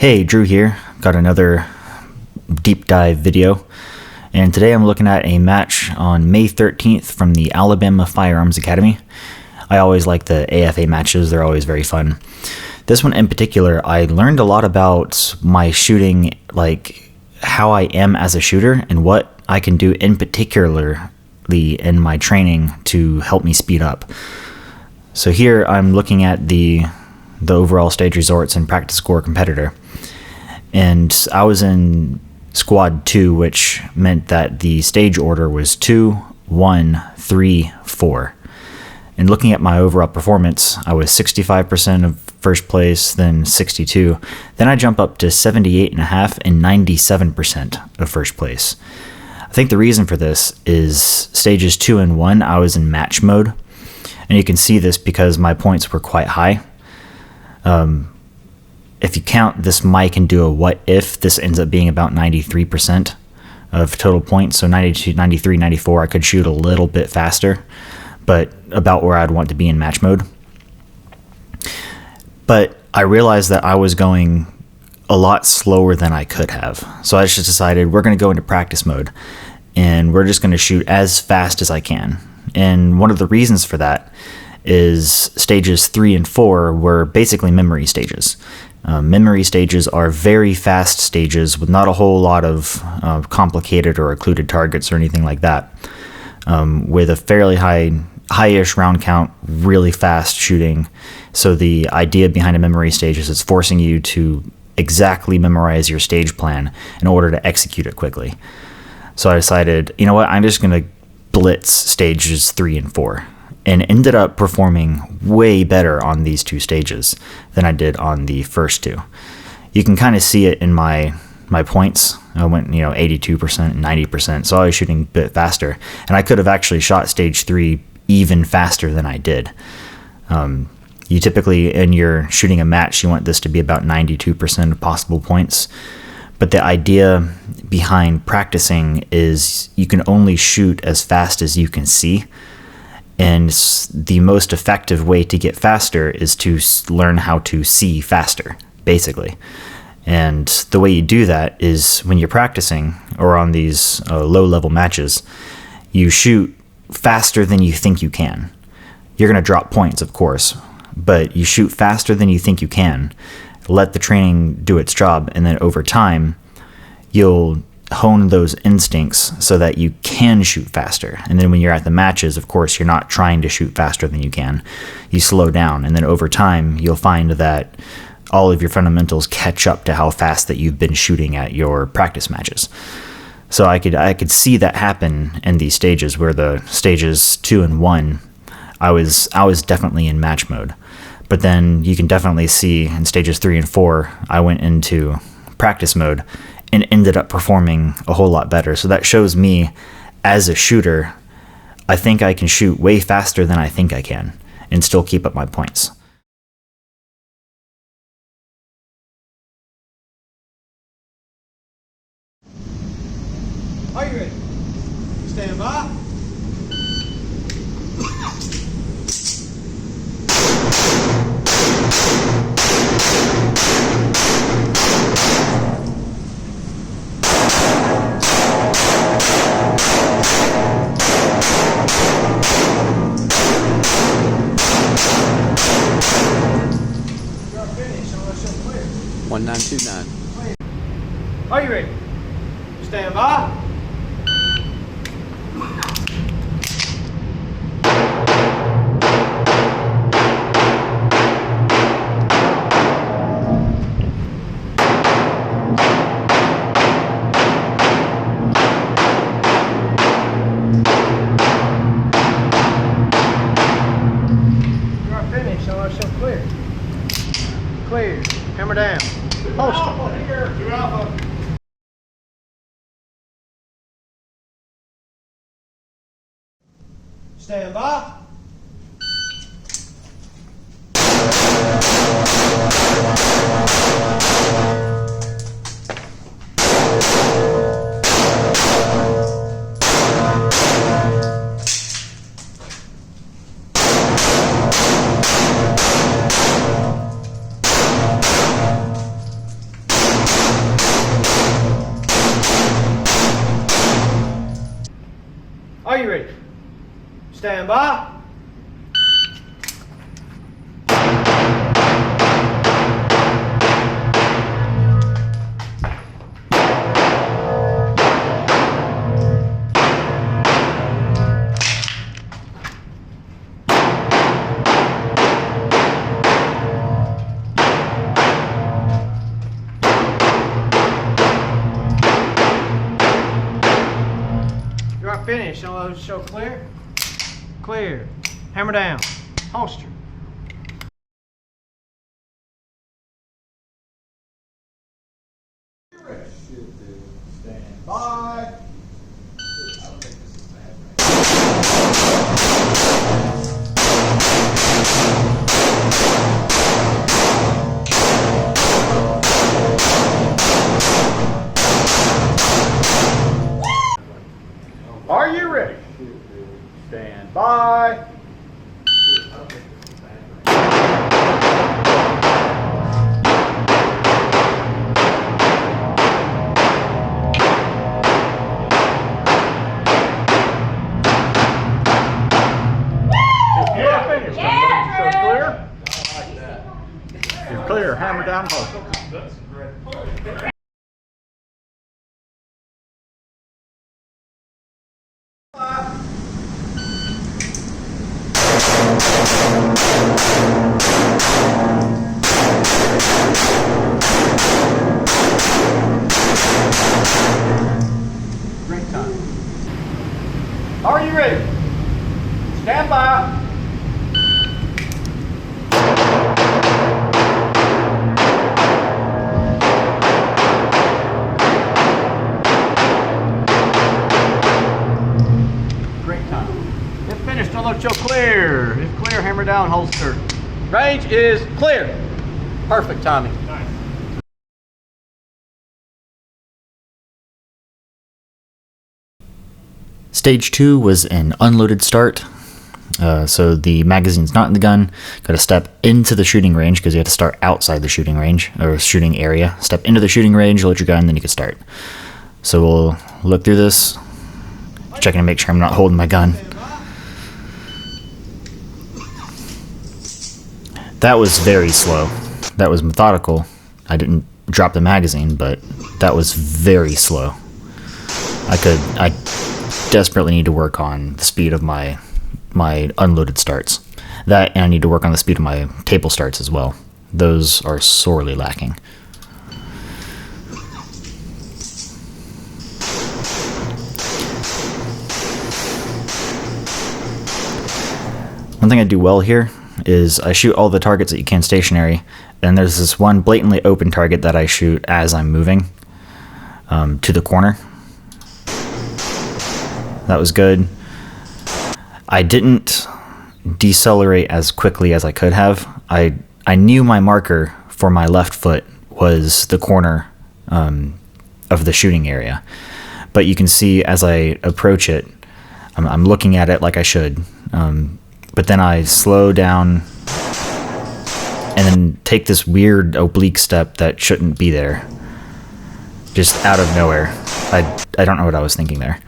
Hey, Drew here. Got another deep dive video, and today I'm looking at a match on May 13th from the Alabama Firearms Academy. I always like the AFA matches, they're always very fun. This one in particular, I learned a lot about my shooting, like how I am as a shooter and what I can do in particularly in my training to help me speed up. So here I'm looking at the overall stage resorts and practice score competitor. And I was in squad 2, which meant that the stage order was 2, 1, 3, 4. And looking at my overall performance, I was 65% of first place, then 62. Then I jump up to 78.5 and 97% of first place. I think the reason for this is stages 2 and 1, I was in match mode. And you can see this because my points were quite high. If you count this mic and do a what if, this ends up being about 93% of total points. So 92, 93, 94, I could shoot a little bit faster, but about where I'd want to be in match mode. But I realized that I was going a lot slower than I could have. So I just decided we're going to go into practice mode and we're just going to shoot as fast as I can. And one of the reasons for that is stages 3 and 4 were basically memory stages. Memory stages are very fast stages with not a whole lot of complicated or occluded targets or anything like that. With a fairly high-ish round count, really fast shooting. So the idea behind a memory stage is it's forcing you to exactly memorize your stage plan in order to execute it quickly. So I decided, you know what, I'm just going to blitz stages 3 and 4. And ended up performing way better on these two stages than I did on the first two. You can kind of see it in my points. I went 82% and 90%, so I was shooting a bit faster, and I could have actually shot stage 3 even faster than I did. You typically, in your shooting a match, you want this to be about 92% of possible points, but the idea behind practicing is you can only shoot as fast as you can see. And the most effective way to get faster is to learn how to see faster, basically. And the way you do that is when you're practicing or on these low-level matches, you shoot faster than you think you can. You're going to drop points, of course, but you shoot faster than you think you can. Let the training do its job, and then over time, you'll hone those instincts so that you can shoot faster. And then when you're at the matches, of course, you're not trying to shoot faster than you can. You slow down, and then over time, you'll find that all of your fundamentals catch up to how fast that you've been shooting at your practice matches. So I could see that happen in these stages, where the stages 2 and 1, I was definitely in match mode. But then you can definitely see in stages 3 and 4, I went into practice mode and ended up performing a whole lot better. So that shows me, as a shooter, I think I can shoot way faster than I think I can and still keep up my points. Are you ready? Stand by. You're finished unless you're clear. 1929. Are you ready? Stand by. Clear. Hammer down. Holster. Here. Alpha. Stand by. Stand by. You are finished. Show clear. Clear. Hammer down. Holster. Stand by. Are you ready? Stand by. You are finished. Show clear. You're clear. Hammer down. Holster. Great time. Are you ready? Stand by. Great time. If finished, don't let show clear. If clear, hammer down, holster. Range is clear. Perfect timing. Stage 2 was an unloaded start. So the magazine's not in the gun. Got to step into the shooting range because you have to start outside the shooting range or shooting area. Step into the shooting range, load your gun, then you can start. So we'll look through this, checking to make sure I'm not holding my gun. That was very slow. That was methodical. I didn't drop the magazine, but that was very slow. I desperately need to work on the speed of my unloaded starts. That, and I need to work on the speed of my table starts as well. Those are sorely lacking. One thing I do well here is I shoot all the targets that you can stationary, and there's this one blatantly open target that I shoot as I'm moving to the corner. That was good. I didn't decelerate as quickly as I could have. I knew my marker for my left foot was the corner of the shooting area, but you can see as I approach it, I'm looking at it like I should, but then I slow down and then take this weird oblique step that shouldn't be there, just out of nowhere. I don't know what I was thinking there.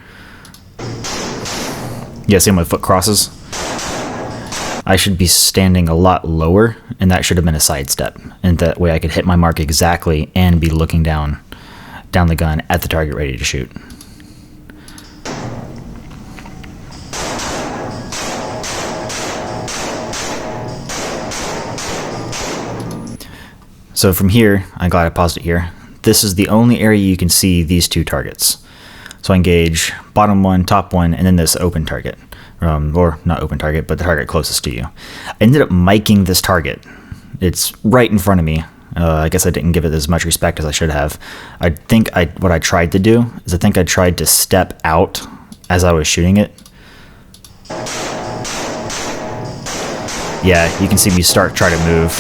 Yeah, see how my foot crosses? I should be standing a lot lower, and that should have been a side step. And that way I could hit my mark exactly and be looking down the gun at the target ready to shoot. So from here, I'm glad I paused it here. This is the only area you can see these two targets. So I engage bottom one, top one, and then this open target. Or not open target, but the target closest to you. I ended up miking this target. It's right in front of me. I guess I didn't give it as much respect as I should have. I think what I tried to do is I tried to step out as I was shooting it. Yeah, you can see me try to move.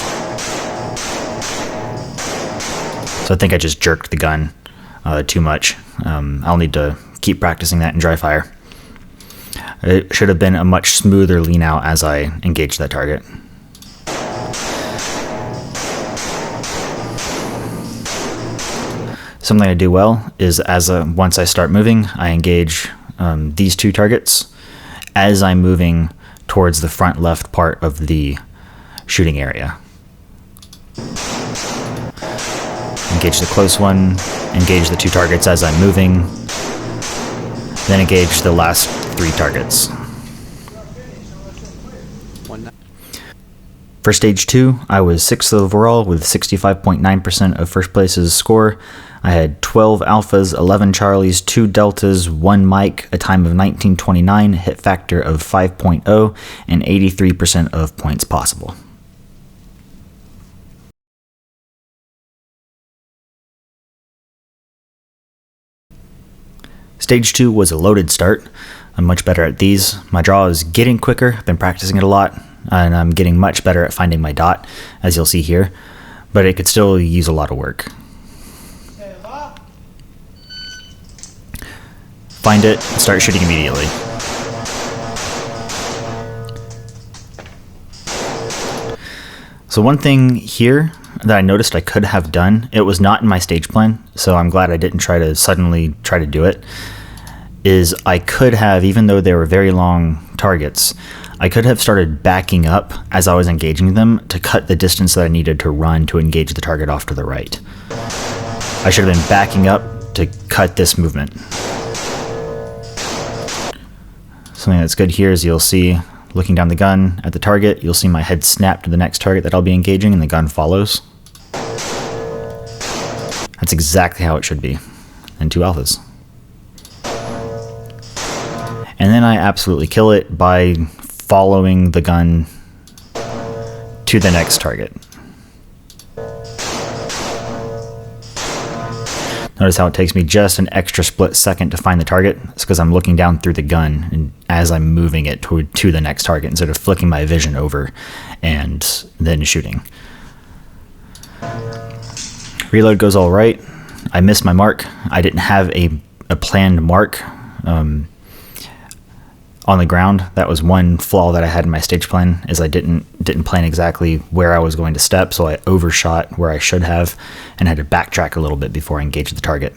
So I think I just jerked the gun too much. I'll need to keep practicing that in dry fire. It should have been a much smoother lean out as I engaged that target. Something I do well is once I start moving, I engage these two targets as I'm moving towards the front left part of the shooting area. Engage the close one, engage the 2 targets as I'm moving, then engage the last 3 targets. For stage 2, I was 6th overall with 65.9% of first place's score. I had 12 alphas, 11 charlies, 2 deltas, 1 mic, a time of 1929, hit factor of 5.0, and 83% of points possible. Stage 2 was a loaded start. I'm much better at these. My draw is getting quicker. I've been practicing it a lot, and I'm getting much better at finding my dot, as you'll see here, but it could still use a lot of work. Find it, start shooting immediately. So one thing here that I noticed I could have done, it was not in my stage plan, so I'm glad I didn't try to do it, is I could have, even though they were very long targets, I could have started backing up as I was engaging them to cut the distance that I needed to run to engage the target off to the right. I should have been backing up to cut this movement. Something that's good here is you'll see, looking down the gun at the target, you'll see my head snap to the next target that I'll be engaging, and the gun follows. That's exactly how it should be. And 2 alphas. And then I absolutely kill it by following the gun to the next target. Notice how it takes me just an extra split second to find the target. It's because I'm looking down through the gun and as I'm moving it to the next target instead of flicking my vision over and then shooting. Reload goes all right. I missed my mark. I didn't have a planned mark on the ground. That was one flaw that I had in my stage plan, is I didn't plan exactly where I was going to step, so I overshot where I should have and had to backtrack a little bit before I engaged the target.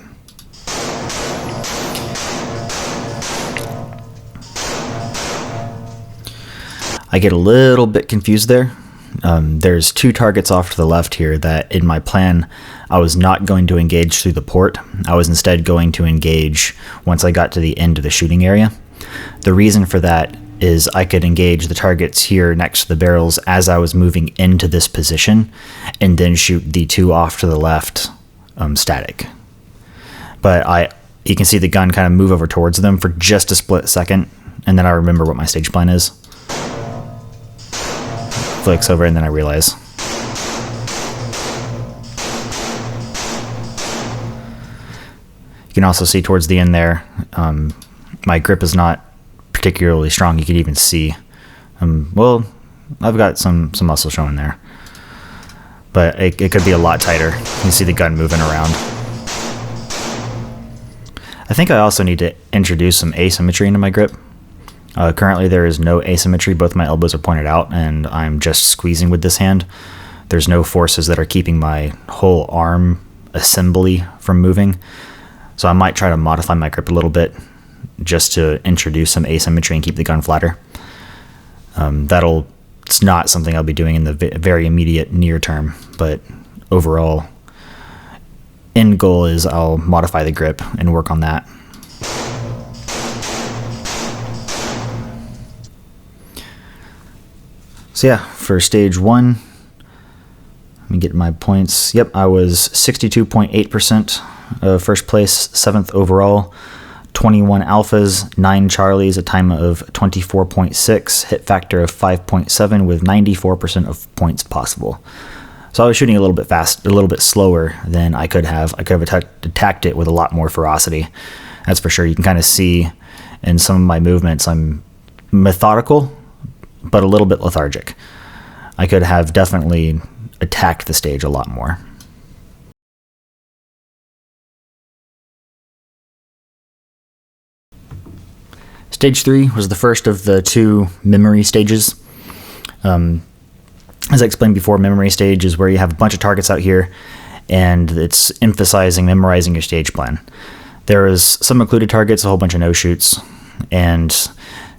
I get a little bit confused there. There's 2 targets off to the left here that in my plan I was not going to engage through the port. I was instead going to engage once I got to the end of the shooting area. The reason for that is I could engage the targets here next to the barrels as I was moving into this position and then shoot the 2 off to the left static. But you can see the gun kind of move over towards them for just a split second, and then I remember what my stage plan is. Flicks over and then I realize. You can also see towards the end there, my grip is not particularly strong. You could even see, well, I've got some muscle showing there, but it could be a lot tighter. You can see the gun moving around. I think I also need to introduce some asymmetry into my grip. Currently there is no asymmetry. Both my elbows are pointed out and I'm just squeezing with this hand. There's no forces that are keeping my whole arm assembly from moving. So I might try to modify my grip a little bit just to introduce some asymmetry and keep the gun flatter. It's not something I'll be doing in the very immediate near term, but overall end goal is I'll modify the grip and work on that. So yeah, for stage 1, let me get my points. Yep, I was 62.8% first place, 7th overall, 21 alphas, 9 charlies, a time of 24.6, hit factor of 5.7 with 94% of points possible. So I was shooting a little bit fast, a little bit slower than I could have. I could have attacked it with a lot more ferocity. That's for sure. You can kind of see in some of my movements, I'm methodical, but a little bit lethargic. I could have definitely attacked the stage a lot more. Stage 3 was the first of the 2 memory stages. As I explained before, memory stage is where you have a bunch of targets out here and it's emphasizing memorizing your stage plan. There is some occluded targets, a whole bunch of no-shoots, and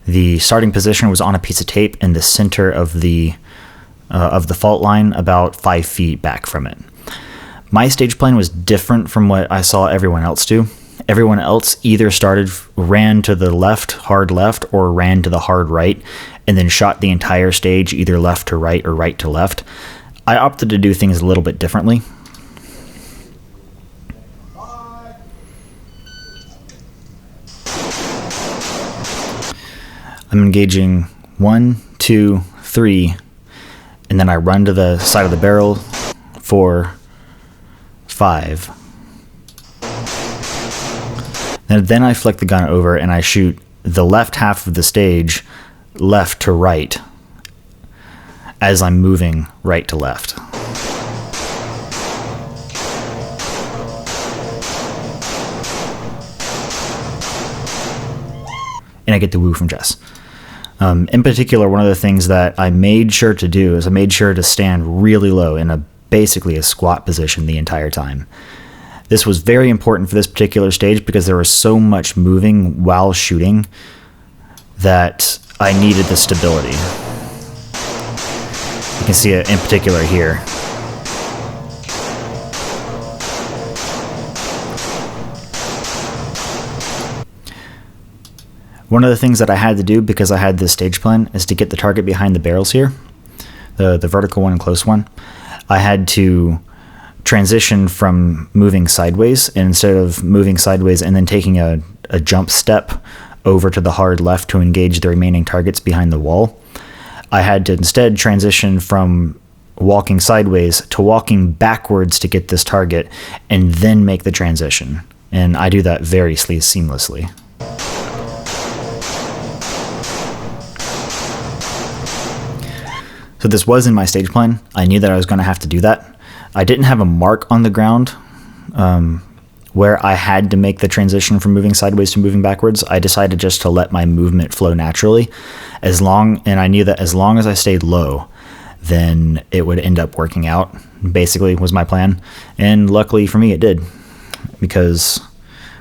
The starting position was on a piece of tape in the center of the fault line, about 5 feet back from it. My stage plan was different from what I saw everyone else do. Everyone else either ran to the left, hard left, or ran to the hard right, and then shot the entire stage either left to right or right to left. I opted to do things a little bit differently. I'm engaging 1, 2, 3, and then I run to the side of the barrel, 4, 5. And then I flick the gun over and I shoot the left half of the stage left to right as I'm moving right to left. And I get the woo from Jess. In particular, one of the things that I made sure to do is I made sure to stand really low in basically a squat position the entire time. This was very important for this particular stage because there was so much moving while shooting that I needed the stability. You can see it in particular here. One of the things that I had to do because I had this stage plan is to get the target behind the barrels here, the vertical one and close one. I had to transition from moving sideways, and instead of moving sideways and then taking a jump step over to the hard left to engage the remaining targets behind the wall, I had to instead transition from walking sideways to walking backwards to get this target and then make the transition. And I do that very seamlessly. So this was in my stage plan. I knew that I was going to have to do that. I didn't have a mark on the ground where I had to make the transition from moving sideways to moving backwards. I decided just to let my movement flow naturally, and I knew that as long as I stayed low, then it would end up working out, basically was my plan. And luckily for me, it did, because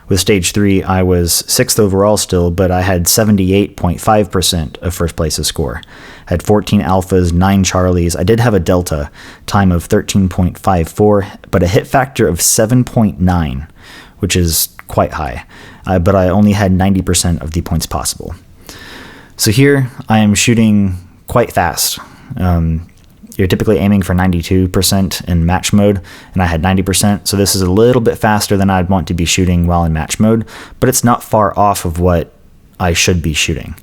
with stage 3, I was 6th overall still, but I had 78.5% of first place's score. I had 14 alphas, 9 charlies. I did have a delta time of 13.54, but a hit factor of 7.9, which is quite high. But I only had 90% of the points possible. So here I am shooting quite fast. You're typically aiming for 92% in match mode, and I had 90%, so this is a little bit faster than I'd want to be shooting while in match mode, but it's not far off of what I should be shooting,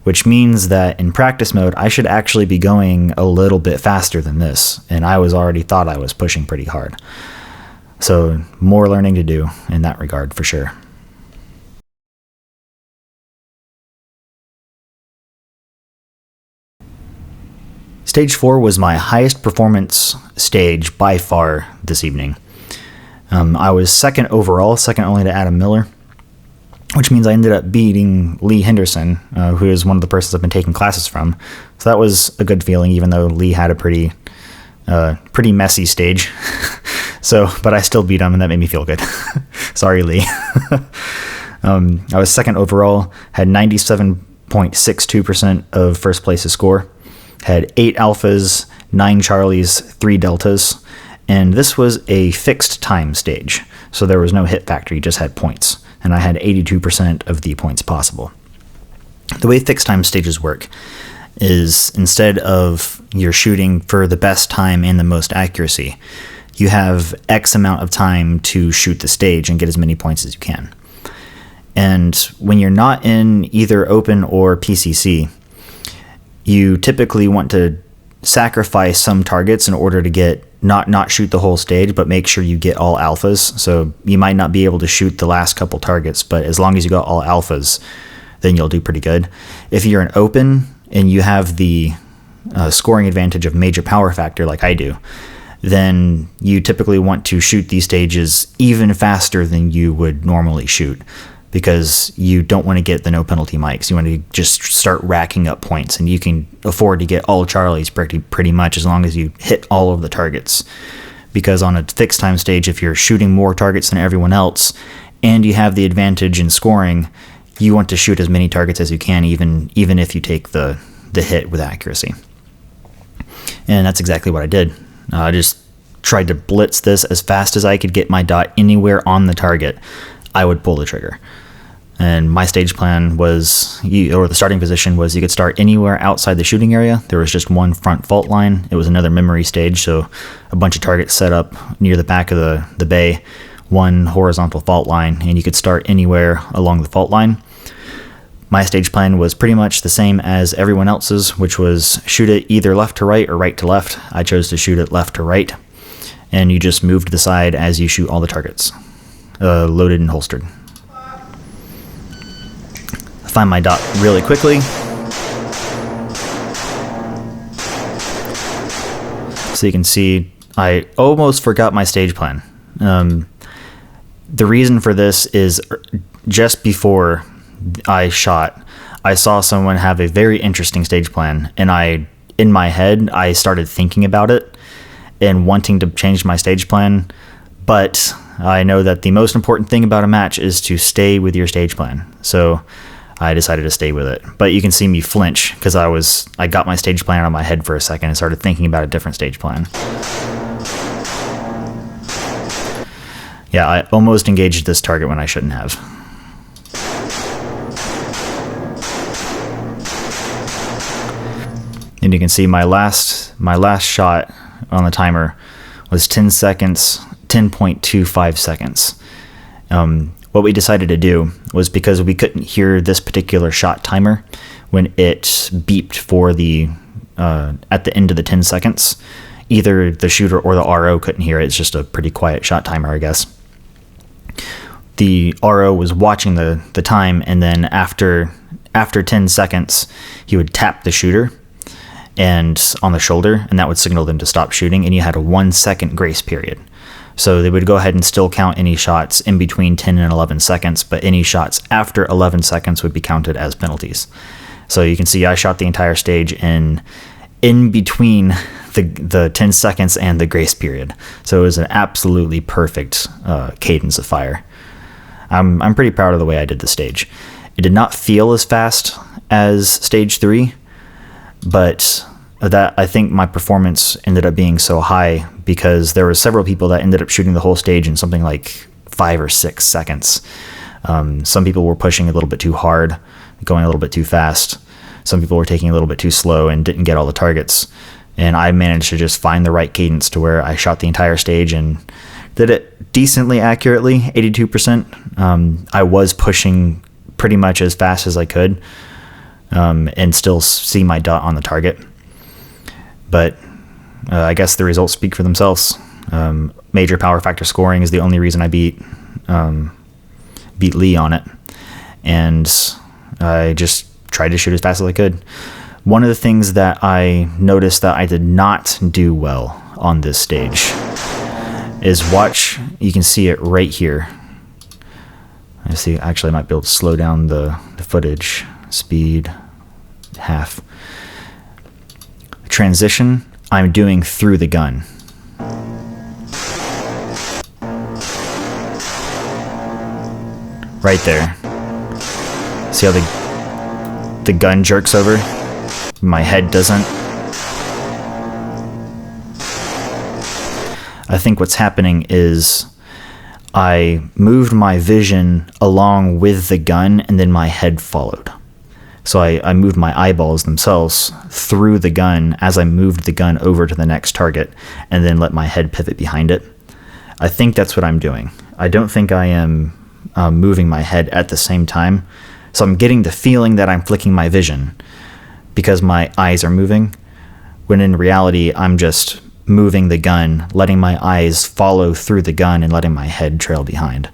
which means that in practice mode, I should actually be going a little bit faster than this, and I already thought I was pushing pretty hard. So more learning to do in that regard for sure. Stage 4 was my highest performance stage by far this evening. I was 2nd overall, 2nd only to Adam Miller, which means I ended up beating Lee Henderson, who is one of the persons I've been taking classes from. So that was a good feeling, even though Lee had a pretty messy stage. But I still beat him, and that made me feel good. Sorry, Lee. I was 2nd overall, had 97.62% of first place's score. Had 8 alphas, 9 charlies, 3 deltas, and this was a fixed time stage, so there was no hit factor, you just had points, and I had 82% of the points possible. The way fixed time stages work is instead of you're shooting for the best time and the most accuracy, you have X amount of time to shoot the stage and get as many points as you can. And when you're not in either open or PCC, you typically want to sacrifice some targets in order to get not shoot the whole stage, but make sure you get all alphas. So you might not be able to shoot the last couple targets, but as long as you got all alphas, then you'll do pretty good. If you're an open and you have the scoring advantage of major power factor like I do, then you typically want to shoot these stages even faster than you would normally shoot, because you don't want to get the no penalty mics. You want to just start racking up points, and you can afford to get all Charlies pretty much as long as you hit all of the targets. Because on a fixed time stage, if you're shooting more targets than everyone else and you have the advantage in scoring, you want to shoot as many targets as you can, even if you take the hit with accuracy. And that's exactly what I did. I just tried to blitz this as fast as I could get my dot anywhere on the target. I would pull the trigger. And my stage plan was, or the starting position was, you could start anywhere outside the shooting area. There was just one front fault line. It was another memory stage, so a bunch of targets set up near the back of the bay, one horizontal fault line, and you could start anywhere along the fault line. My stage plan was pretty much the same as everyone else's, which was shoot it either left to right or right to left. I chose to shoot it left to right, and you just move to the side as you shoot all the targets, loaded and holstered. I find my dot really quickly. So you can see I almost forgot my stage plan. The reason for this is just before I shot, I saw someone have a very interesting stage plan, and in my head, I started thinking about it and wanting to change my stage plan, but I know that the most important thing about a match is to stay with your stage plan. So I decided to stay with it. But you can see me flinch because I got my stage plan out of my head for a second and started thinking about a different stage plan. Yeah, I almost engaged this target when I shouldn't have. And you can see my last shot on the timer was 10 seconds, 10.25 seconds. What we decided to do was, because we couldn't hear this particular shot timer when it beeped for the at the end of the 10 seconds, either the shooter or the RO couldn't hear it. It's just a pretty quiet shot timer, I guess. The RO was watching the time, and then after 10 seconds, he would tap the shooter and on the shoulder, and that would signal them to stop shooting, and you had a 1 second grace period. So they would go ahead and still count any shots in between 10 and 11 seconds, but any shots after 11 seconds would be counted as penalties. So you can see I shot the entire stage in between the 10 seconds and the grace period. So it was an absolutely perfect cadence of fire. I'm pretty proud of the way I did the stage. It did not feel as fast as stage 3, but that I think my performance ended up being so high because there were several people that ended up shooting the whole stage in something like 5 or 6 seconds. Some people were pushing a little bit too hard, going a little bit too fast. Some people were taking a little bit too slow and didn't get all the targets. And I managed to just find the right cadence to where I shot the entire stage and did it decently accurately, 82%. I was pushing pretty much as fast as I could and still see my dot on the target. But I guess the results speak for themselves. Major power factor scoring is the only reason I beat Lee on it. And I just tried to shoot as fast as I could. One of the things that I noticed that I did not do well on this stage is watch, you can see it right here. I see, actually I might be able to slow down the footage, speed, half. Transition, I'm doing through the gun. Right there. See how the gun jerks over? My head doesn't. I think what's happening is I moved my vision along with the gun and then my head followed. So I moved my eyeballs themselves through the gun as I moved the gun over to the next target and then let my head pivot behind it. I think that's what I'm doing. I don't think I am moving my head at the same time. So I'm getting the feeling that I'm flicking my vision because my eyes are moving, when in reality I'm just moving the gun, letting my eyes follow through the gun and letting my head trail behind.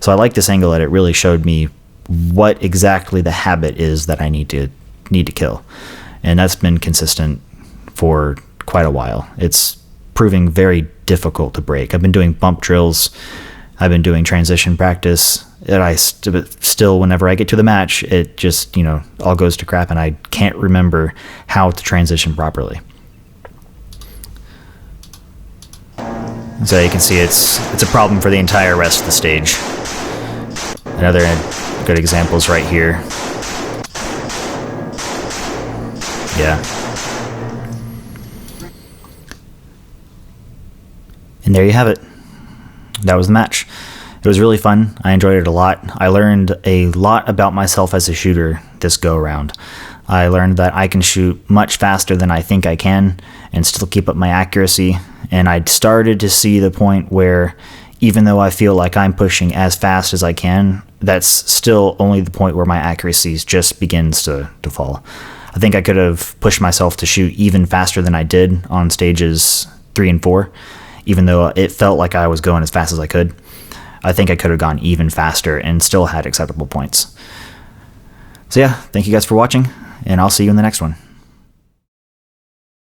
So I like this angle that it really showed me what exactly the habit is that I need to kill. And that's been consistent for quite a while. It's proving very difficult to break. I've been doing bump drills. I've been doing transition practice. And I still, whenever I get to the match, it just, all goes to crap and I can't remember how to transition properly. So you can see it's a problem for the entire rest of the stage. Another good examples right here. Yeah. And there you have it. That was the match. It was really fun. I enjoyed it a lot. I learned a lot about myself as a shooter this go around. I learned that I can shoot much faster than I think I can and still keep up my accuracy. And I started to see the point where even though I feel like I'm pushing as fast as I can, that's still only the point where my accuracy just begins to fall. I think I could have pushed myself to shoot even faster than I did on stages 3 and 4, even though it felt like I was going as fast as I could. I think I could have gone even faster and still had acceptable points. So yeah, thank you guys for watching, and I'll see you in the next one.